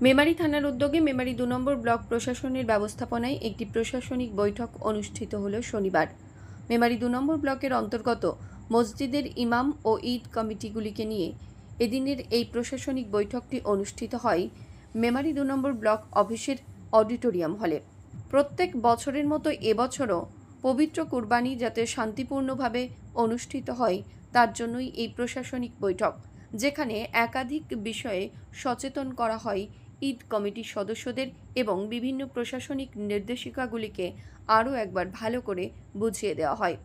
মেমারি থানার উদ্যোগে মেমারি ২ নম্বর ব্লক প্রশাসনের ব্যবস্থাপনায় একটি প্রশাসনিক বৈঠক অনুষ্ঠিত হল শনিবার। মেমারি ২ নম্বর ব্লকের অন্তর্গত মসজিদের ইমাম ও ঈদ কমিটিগুলিকে নিয়ে এদিনের এই প্রশাসনিক বৈঠকটি অনুষ্ঠিত হয় মেমারি ২ নম্বর ব্লক অফিসের অডিটোরিয়াম হলে। প্রত্যেক বছরের মতো এবছরও পবিত্র কুরবানি যাতে শান্তিপূর্ণভাবে অনুষ্ঠিত হয় তার জন্যই এই প্রশাসনিক বৈঠক, যেখানে একাধিক বিষয়ে সচেতন করা হয় ঈদ কমিটির সদস্যদের এবং বিভিন্ন প্রশাসনিক নির্দেশিকাগুলিকে আরও একবার ভালো করে বুঝিয়ে দেওয়া হয়।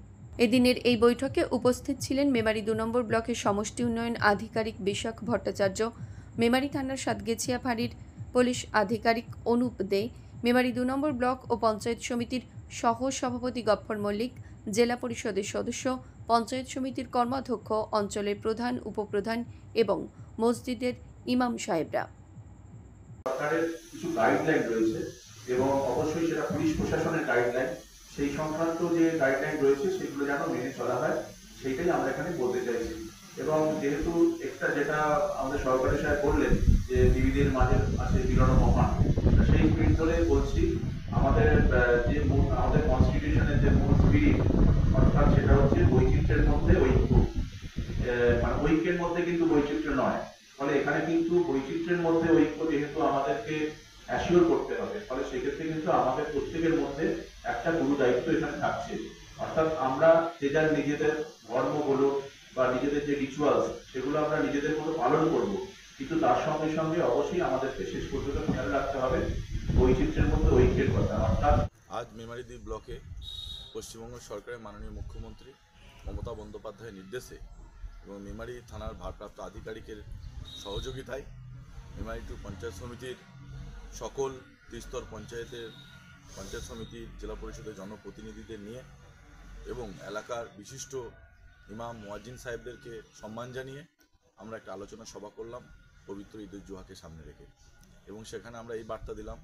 এদিনের এই বৈঠকে উপস্থিত ছিলেন মেমারি ২ নম্বর ব্লকের সমষ্টি উন্নয়ন আধিকারিক বিশাখ ভট্টাচার্য, মেমারি থানার সাতগেছিয়া ফাঁড়ির পুলিশ আধিকারিক অনুপ দে, মেমারি ২ নম্বর ব্লক ও পঞ্চায়েত সমিতির সহ সভাপতি গফ্ফর মল্লিক, জেলা পরিষদের সদস্য, পঞ্চায়েত সমিতির কর্মাধ্যক্ষ, অঞ্চলের প্রধান, উপপ্রধান এবং মসজিদের ইমাম সাহেবরা। সরকারের কিছু গাইডলাইন রয়েছে এবং অবশ্যই সেটা পুলিশ প্রশাসনের গাইডলাইন, সেই সংক্রান্ত যে গাইডলাইন রয়েছে সেগুলো যেন মেনে চলা হয় সেইটাই আমরা এখানে বলতে চাইছি। এবং যেহেতু একটা যেটা আমাদের সরকারি সাহেব বললেন যে বিবিধের মাঝে আছে মিলন মহান, সেই স্পিরিট ধরে বলছি আমাদের যে আমাদের কনস্টিটিউশনের যে মূল স্পিরিট অর্থাৎ সেটা হচ্ছে বৈচিত্র্যের মধ্যে ঐক্য, মানে ঐক্যের মধ্যে কিন্তু বৈচিত্র্য নয়। ফলে এখানে কিন্তু বৈচিত্র্যের মধ্যে ঐক্য যেহেতু আমাদেরকে অ্যাসিওর করতে হবে, ফলে সেক্ষেত্রে কিন্তু আমাদের প্রত্যেকের মধ্যে একটা গুরু দায়িত্ব এখানে থাকছে। অর্থাৎ আমরা যে যার নিজেদের ধর্ম বলুন বা নিজেদের যে রিচুয়ালস সেগুলো আমরা নিজেদের মতো পালন করব, কিন্তু তার সঙ্গে সঙ্গে অবশ্যই আমাদেরকে শেষ পর্যন্ত খেয়াল রাখতে হবে বৈচিত্র্যের মধ্যে ঐক্যের কথা। অর্থাৎ আজ মেমারি ২ ব্লকে পশ্চিমবঙ্গ সরকারের মাননীয় মুখ্যমন্ত্রী মমতা বন্দ্যোপাধ্যায়ের নির্দেশে এবং মেমারি থানার ভারপ্রাপ্ত আধিকারিকের সহযোগিতায় মেমারি ২ পঞ্চায়েত সমিতির সকল ত্রিস্তর পঞ্চায়েতের পঞ্চায়েত সমিতির জেলা পরিষদের জনপ্রতিনিধিদের নিয়ে এবং এলাকার বিশিষ্ট ইমাম মুয়াজ্জিন সাহেবদেরকে সম্মান জানিয়ে আমরা একটা আলোচনা সভা করলাম পবিত্র ঈদুল জুহাকে সামনে রেখে। এবং সেখানে আমরা এই বার্তা দিলাম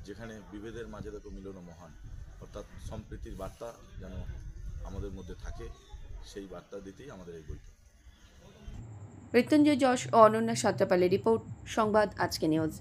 যেখানে বিভেদের মাঝে দেখো মিলন মহান, অর্থাৎ সম্প্রীতির বার্তা যেন আমাদের মধ্যে থাকে, সেই বার্তা দিতেই আমাদের এই বৈঠক। মৃত্যুঞ্জয় যশ ও অনন্যা সাত্রাপালের রিপোর্ট, সংবাদ আজকে নিউজ।